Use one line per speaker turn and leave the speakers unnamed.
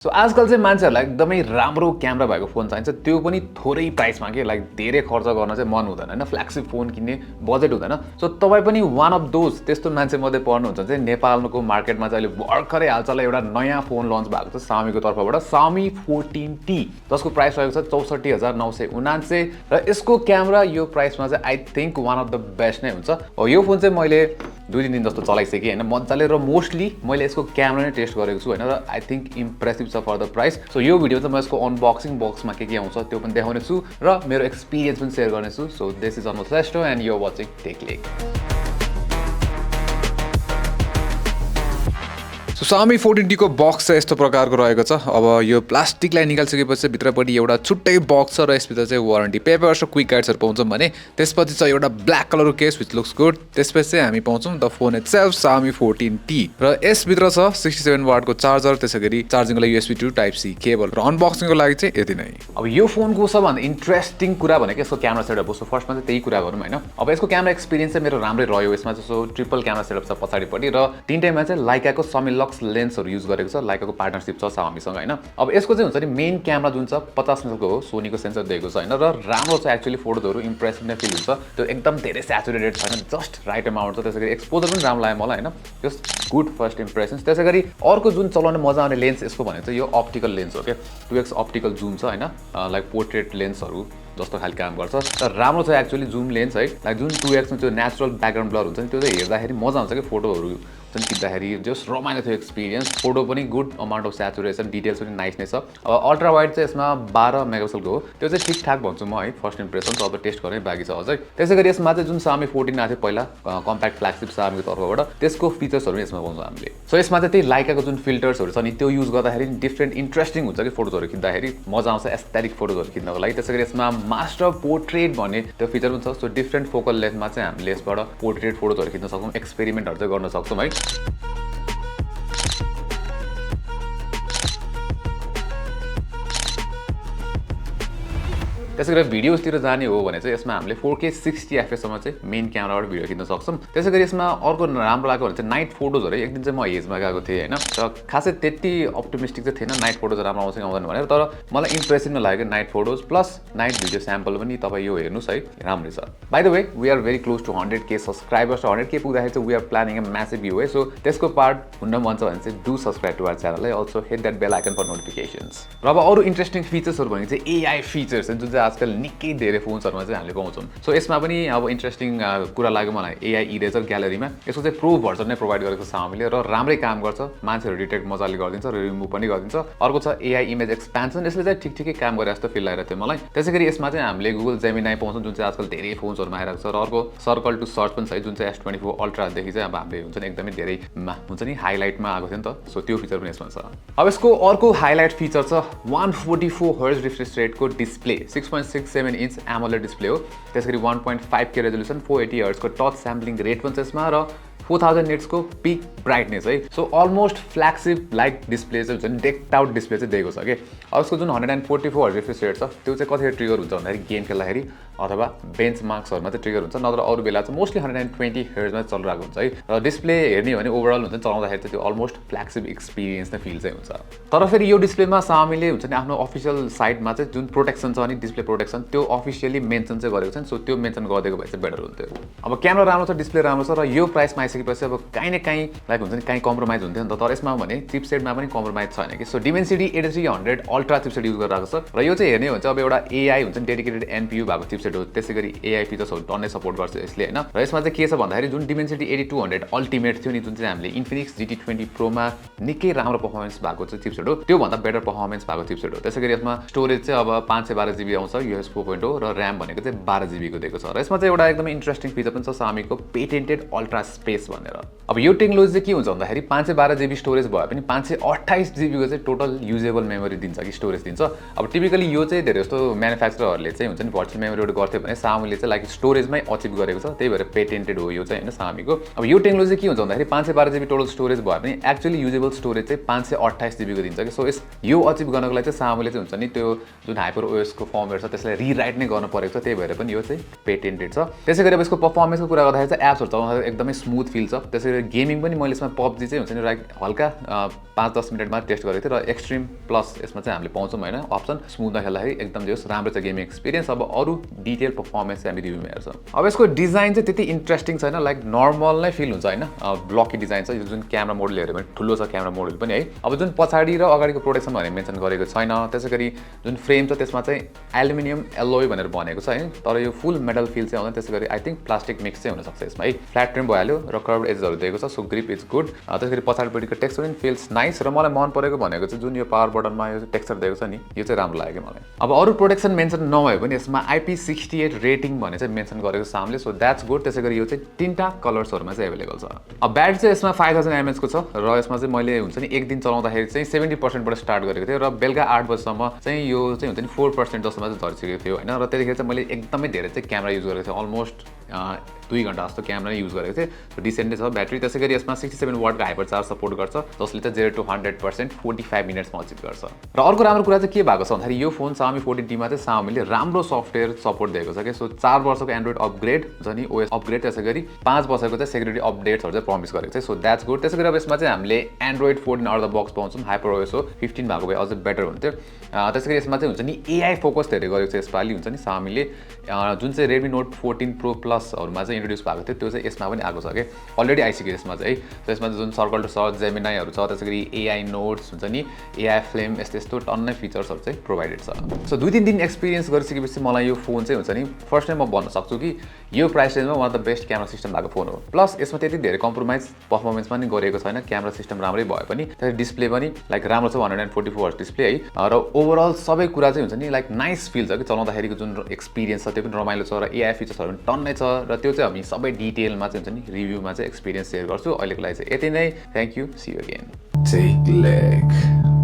So आजकल चाहिँ मान्छेहरूलाई एकदमै राम्रो क्यामेरा भएको फोन चाहिन्छ, त्यो पनि थोरै प्राइसमा के लाइक धेरै खर्च गर्न चाहिँ मन हुँदैन हैन, फ्ल्यागशिप फोन किन्ने बजेट हुँदैन। सो तपाईँ पनि वान अफ दोज त्यस्तो मान्छे मध्ये पर्नुहुन्छ चाहिँ नेपालको मार्केटमा चाहिँ अहिले भर्खरै हालचाल एउटा नयाँ फोन लन्च भएको छ Xiaomiको तर्फबाट, Xiaomi 14T, जसको प्राइस रहेको छ 64999 र यसको क्यामेरा यो प्राइसमा चाहिँ I think one of the best नै हुन्छ। यो फोन चाहिँ मैले 2-3 दिन जस्तो चलाइसकेँ हैन मज्जाले, र मोस्टली मैले यसको क्यामेरा नै टेस्ट गरेको छु हैन, र आई थिंक इम्प्रेसिभ छ फर द प्राइस। सो यो भिडियो चाहिँ म यसको अनबक्सिङ बक्समा के आउँछ त्यो पनि देखाउने छु र मेरो एक्सपिरियन्स पनि शेयर गर्ने छु। So this is Anmol Shrestha and you are watching TechLek. So Xiaomi 14T को बक्स चाहिँ यस्तो प्रकारको रहेको छ। अब यो प्लास्टिकलाई निकालिसकेपछि भित्रपट्टि एउटा छुट्टै बक्स छ र यसभित्र चाहिँ वारेन्टी पेपर्स र क्विक गाइड्सहरू पाउँछौँ भने त्यसपछि चाहिँ एउटा ब्ल्याक कलरको केस विच लुक्स गुड। त्यसपछि चाहिँ हामी पाउँछौँ the phone itself Xiaomi 14T र यसभित्र छ 67 वाटको चार्जर, त्यसैगरी चार्जिङको लागि USB to Type C cable, र अनबक्सिङको लागि चाहिँ यति नै। अब यो फोनको सबभन्दा इन्ट्रेस्टिङ कुरा भनेको यसको क्यामेरा सेटअप हो। सो फर्स्टमा चाहिँ त्यही कुरा गरौँ हैन। अब यसको क्यामेरा एक्सपिरियन्स चाहिँ मेरो राम्रै रह्यो। यसमा चाहिँ सो ट्रिपल क्यामेरा सेटअप छ पछाडिपट्टि र तीनटैमा चाहिँ लाइकाको समिलक्स लेन्सहरू युज गरेको छ। लाइकाको पार्टनरशिप छ Xiaomiसँग हैन। अब यसको चाहिँ हुन्छ नि मेन क्यामेरा जुन छ 50 मेगाको हो, सोनीको सेन्सर दिएको छ हैन, र राम्रो छ एक्चुअली, फोटोजहरू इम्प्रेसिभ नै फिल हुन्छ। त्यो एकदम धेरै स्याचुरेटेड छैन, जस्ट राइट अमाउन्ट छ। त्यसैगरी एक्सपोजर पनि राम्रो लाग्यो मलाई हैन, जस्ट गुड फर्स्ट इम्प्रेसन्स। त्यसैगरी अर्को जुन चलाउने मजा आउने लेन्स यसको भनेको चाहिँ यो अप्टिकल लेन्स हो के, 2x अप्टिकल जुम छ हैन, लाइक पोर्ट्रेट लेन्सहरू जस्तो खालको काम गर्छ र राम्रो छ एक्चुअली जुम लेन्स है। लाइक जुन 2x मा त्यो नेचुरल ब्याकग्राउन्ड ब्लर हुन्छ नि, त्यो चाहिँ हेर्दाखेरि मजा आउँछ कि फोटोहरू चाहिँ खिच्दाखेरि जस्ट रमाइलो थियो एक्सपिरियन्स। फोटो पनि good amount of saturation, details पनि नाइस नै छ। अब अल्ट्रा वाइड चाहिँ यसमा 12 मेगापिक्सलको हो, त्यो चाहिँ ठिकठाक भन्छु म है, फर्स्ट इम्प्रेसन। अब टेस्ट गर्ने बाँकी छ अझै। त्यसैगरी यसमा चाहिँ जुन Xiaomi 14 आएको थियो पहिला कम्प्याक्ट फ्ल्यागशिप Xiaomiको तर्फबाट, त्यसको फिचर्सहरू पनि यसमा पाउँछौँ हामीले। सो यसमा चाहिँ त्यही लाइकाको जुन फिल्टर्सहरू छ नि त्यो युज गर्दाखेरि डिफ्रेन्ट इन्ट्रेस्टिङ हुन्छ कि फोटोजहरू खिच्दाखेरि मजा आउँछ, एस्थेटिक फोटोजहरू खिच्नको लागि। त्यसैगरी यसमा मास्टर पोर्ट्रेट भन्ने त्यो फिचर पनि छ। सो डिफ्रेन्ट फोकल लेन्थमा चाहिँ हामीले यसबाट पोर्ट्रेट फोटोजहरू खिच्न सक्छौँ, एक्सपेरिमेन्टहरू चाहिँ गर्न सक्छौँ है। त्यसैगरी भिडियोजतिर जाने हो भने चाहिँ यसमा हामीले 4K 60 FPS सम्म चाहिँ मेन क्यामेराबाट भिडियो खिच्न सक्छौँ। त्यसैगरी यसमा अर्को राम्रो लाग्यो भने चाहिँ नाइट फोटोजहरू। एक दिन चाहिँ म हेजमा गएको थिएँ हैन, र खासै त्यति अप्टिमिस्टिक चाहिँ थिएन नाइट फोटोज राम्रो आउँछ कि आउँदैन भनेर, तर मलाई इम्प्रेसिभ नै लाग्यो night photos plus night video sample पनि। तपाईँ यो हेर्नुहोस् है, राम्रै छ। By the way we are very close to 100K subscribers. 100K पुग्दाखेरि चाहिँ we are planning a massive giveaway. So त्यसको पार्ट हुन मन छ भने चाहिँ do subscribe to our channel है, also hit that bell icon for notifications. र अब अरू इन्ट्रेस्टिङ फिचर्सहरू भनेको चाहिँ AI फिचर्स जुन चाहिँ आजकल निकै धेरै फोन्सहरुमा चाहिँ हामीले पाउँछौँ। सो यसमा पनि अब इन्ट्रेस्टिङ कुरा लाग्यो मलाई AI इरेजर ग्यालरीमा। यसको चाहिँ प्रो भर्जन नै प्रोभाइड गरेको छ Xiaomiले र राम्रै काम गर्छ, मान्छेहरू डिटेक्ट मजाले गरिदिन्छ र रिमुभ पनि गरिदिन्छ। अर्को छ AI इमेज एक्सपेन्सन, यसले चाहिँ ठिकठिकै काम गरे जस्तो फिल लागिरहेको थियो मलाई। त्यसैगरी यसमा चाहिँ हामीले गुगल जेमिनाई पाउँछौँ जुन चाहिँ आजकल धेरै फोन्सहरुमा आइरहेको छ, र अर्को सर्कल टु सर्च पनि छ जुन चाहिँ S24 अल्ट्रा देखि चाहिँ अब हामीले हुन्छ नि एकदमै धेरै हुन्छ नि हाइलाइटमा आएको थियो नि त। सो त्यो फिचर पनि यसमा छ। अब यसको अर्को हाइलाइट फिचर छ 144 हर्ट्ज रिफ्रेश रेटको डिस्प्ले, 6.67 इन्च AMOLED डिस्प्ले हो। त्यसैगरी 1.5K रेजोल्युसन, 480 हर्ट्जको टच स्याम्पलिङ रेट पनि छ यसमा, र 4000 निट्सको पिक ब्राइटनेस है। So almost flagship like display चाहिँ हुन्छ नि, डेक्ड आउट डिस्प्ले चाहिँ दिएको छ कि। अब यसको जुन 144 हर्ट्ज रिफ्रेश रेट छ त्यो चाहिँ कतिखेर ट्रिगर हुन्छ भन्दाखेरि गेम खेल्दाखेरि अथवा बेन्च मार्क्सहरूमा चाहिँ ट्रिगर हुन्छ, नत्र अरू बेला चाहिँ मोस्टली 120 हर्ट्जमा चलिरहेको हुन्छ है। र डिस्प्ले हेर्ने हो भने ओभरअल हुन्छ चलाउँदाखेरि चाहिँ त्यो अलमोस्ट फ्ल्यागशिप एक्सपिरियन्स नै फिल चाहिँ हुन्छ। तर फेरि यो डिस्प्लेमा Xiaomiले हुन्छ नि आफ्नो अफिसियल साइटमा चाहिँ जुन प्रोटेक्सन छ नि, डिस्प्ले प्रोटेक्सन, त्यो अफिसियली मेन्सन चाहिँ गरेको छ। सो त्यो मेन्सन गरिदिएको भए चाहिँ बेटर हुन्थ्यो। अब क्यामेरा राम्रो छ, डिस्प्ले राम्रो छ, र यो प्राइसमा आइसकेपछि अब काहीँ न काहीँ लाइक हुन्छ नि काहीँ कम्प्रोमाइज हुन्थ्यो नि त। तर यसमा भने चिपसेटमा पनि कम्प्रोमाइज छैन कि। सो डिमेन्सिटी 8300 अल्ट्रा चिपसेट युज गरिरहेको छ, र यो चाहिँ हेर्ने हो भने चाहिँ अब एउटा AI हुन्छ नि डेडिकेटेड NPU भएको चिपसेट हो। त्यसैगरी AI फिचर्सहरू टन्नै सपोर्ट गर्छ यसले हैन। र यसमा चाहिँ के छ भन्दाखेरि जुन डिमेन्सिटी 8200 अल्टिमेट थियो नि, जुन चाहिँ हामीले इन्फिनिक्स GT20 प्रोमा निकै राम्रो पर्फर्मेन्स भएको चाहिँ चिपसेट हो, त्यो भन्दा बेटर पर्फर्मेन्स भएको चिपसेट हो। त्यसैगरी यसमा स्टोरेज चाहिँ अब 512 GB आउँछ US 4.0, र र्याम भनेको चाहिँ 12 GB को दिएको छ। र यसमा चाहिँ एउटा एकदमै इन्ट्रेस्टिङ फिचर पनि छ Xiaomiको पेटेन्टेड अल्ट्रा स्पेस भनेर। अब यो टेक्नोलोजी चाहिँ के हुन्छ भन्दाखेरि 512 GB स्टोरेज भए पनि 528 GB को चाहिँ टोटल युजेबल मेमोरी दिन्छ कि स्टोरेज दिन्छ। अब टिपिकली यो चाहिँ धेरै जस्तो म्यानुफ्याक्चररहरूले चाहिँ हुन्छ नि भर्चुअल मेमोरीबाट गर्थ्यो भने Xiaomi ले चाहिँ लाइक स्टोरेजमै अचिभ गरेको छ, त्यही भएर पेटेन्टेड हो यो चाहिँ हैन Xiaomi को। अब यो टेक्नोलोजी के हुन्छ भन्दाखेरि 512 GB टोटल स्टोरेज भयो भने एक्चुअली युजेबल स्टोरेज चाहिँ 528 GB को दिन्छ कि। सो यो अचिभ गर्नको लागि चाहिँ Xiaomi ले चाहिँ हुन्छ नि त्यो जुन हाइपर ओएस को फर्मवेयर छ त्यसलाई रिराइट नै गर्न परेको छ, त्यही भएर पनि यो चाहिँ पेटेन्टेड छ। त्यसैगरी अब यसको परफर्मेन्सको कुरा गर्दाखेरि चाहिँ एप्सहरु चलाउँदा एकदमै स्मुथ फिल छ। त्यसैगरी गेमिङ पनि मैले यसमा PUBG चाहिँ हुन्छ नि लाइक हल्का 5-10 मिनेटमा टेस्ट गरेको थिएँ र एक्सट्रिम प्लस यसमा चाहिँ हामीले पाउँछौँ हैन अप्सन स्मुथमा खेल्दाखेरि एकदम जस राम्रो छ गेमिङ एक्सपिरियन्स। अब अरु डिटेल परफर्मेन्स चाहिँ हामी रिभ्यूमा हेर्छौँ। अब यसको डिजाइन चाहिँ त्यति इन्ट्रेस्टिङ छैन, लाइक नर्मल नै फिल हुन्छ हैन, ब्लकी डिजाइन छ। यो जुन क्यामेरा मोडल हेर्यो भने ठुलो छ क्यामेरा मोडल पनि है। अब जुन पछाडी र अगाडिको प्रोटेक्सन भनेर मेन्सन गरेको छैन। त्यसैगरी जुन फ्रेम छ त्यसमा चाहिँ एल्युमिनियम एलोय भनेर भनेको छ हैन, तर यो फुल मेटल फिल चाहिँ आउँदैन। त्यसैगरी आई थिंक प्लास्टिक मिक्स चाहिँ हुन सक्छ यसमा है। फ्ल्याट ट्रिम भइहाल्यो र कर्भ एजहरु दिएको छ, सो ग्रिप इज गुड। त्यसैगरी पछाडिपट्टिको टेक्सचर पनि फिल्स नाइस र मलाई मन परेको भनेको चाहिँ जुन यो पावर बटनमा यो टेक्सचर दिएको छ नि, यो चाहिँ राम्रो लाग्यो मलाई। अब अरु प्रोटेक्सन मेन्सन नभए पनि यसमा IP68 रेटिङ भने चाहिँ मेन्सन गरेको छ Xiaomi ले, सो द्याट्स गुड। त्यसैगरी यो चाहिँ तीनटा कलर्सहरुमा चाहिँ अवेलेबल छ। अब ब्याट्री चाहिँ यसमा 5000 mAh को छ र यसमा चाहिँ मैले हुन्छ नि एक दिन चलाउँदाखेरि चाहिँ 70% बाट स्टार्ट गरेको थिएँ र बेलुका 8 बजेसम्म चाहिँ यो चाहिँ हुन्छ नि 4% जस्तोमा चाहिँ झरिसकेको थियो हैन। र त्यतिखेर चाहिँ मैले एकदमै धेरै चाहिँ क्यामेरा युज गरेको थिएँ, अलमोस्ट 2 घण्टा जस्तो क्यामेरा युज गरेको थिएँ। सो डिसेन्ट छ ब्याट्री। त्यसैगरी यसमा 67 वाटको हाइपर चार्ज सपोर्ट गर्छ जसले चाहिँ 0 to 100% 45 मिनेट्समा अचिभ गर्छ। र अर्को राम्रो कुरा चाहिँ के भएको छ भन्दाखेरि यो फोन Xiaomi 14T मा चाहिँ Xiaomi ले राम्रो सफ्टवेयर सपोर्ट दिएको छ के। सो 4 वर्षको एन्ड्रोइड अपग्रेड हुन्छ नि ओएस अपग्रेड, त्यसैगरी 5 वर्षको चाहिँ सेक्युरिटी अपडेट्सहरु चाहिँ प्रमिस गरेको छ। So that's good. त्यसैगरी अब यसमा चाहिँ हामीले Android 14 out of the box पाउँछौँ, हाइपर ओएस हो। 15 भएको भए अझै बेटर हुन्थ्यो। त्यसैगरी यसमा चाहिँ हुन्छ नि एआई फोकस धेरै गरेको छ यसपालि हुन्छ नि Xiaomi ले। जुन चाहिँ Redmi Note 14 Pro Plus हरुमा चाहिँ इन्ट्रोड्युस भएको थियो त्यो चाहिँ यसमा पनि आएको छ के, अलरेडी आइसक्यो यसमा चाहिँ है। सो यसमा जुन सर्कल टु सर्च जेमिनाईहरु छ, त्यसैगरी एआई नोट्स हुन्छ नि, एआई फ्लेम यस्तो टन्नै फिचर्सहरु चाहिँ प्रोभाइडेड छ। सो 2-3 दिन एक्सपिरियन्स गरिसकेपछि मलाई यो फोन चाहिँ हुन्छ नि फर्स्ट टाइम म भन्न सक्छु कि यो प्राइस रेन्जमा one of the best camera system भएको फोन हो। प्लस यसमा त्यति धेरै कम्प्रोमाइज परफर्मेन्समा नि गरेको छैन, क्यामेरा सिस्टम राम्रै भए पनि त्यसै डिस्प्ले पनि लाइक राम्रो छ 144 हर्ट्ज डिस्प्ले है। र ओभरअल सबै कुरा चाहिँ हुन्छ नि लाइक नाइस फिल छ कि चलाउँदाखेरिको जुन एक्सपिरियन्स छ त्यो पनि रमाइलो छ र एआई फिचर्सहरु पनि टन्नै छ र त्यो चाहिँ हामी सबै डिटेलमा चाहिँ हुन्छ नि रिभ्यूमा चाहिँ एक्सपिरियन्स शेयर गर्छु। अहिलेको लागि चाहिँ यति नै। Thank you, see you again.
TechLekh.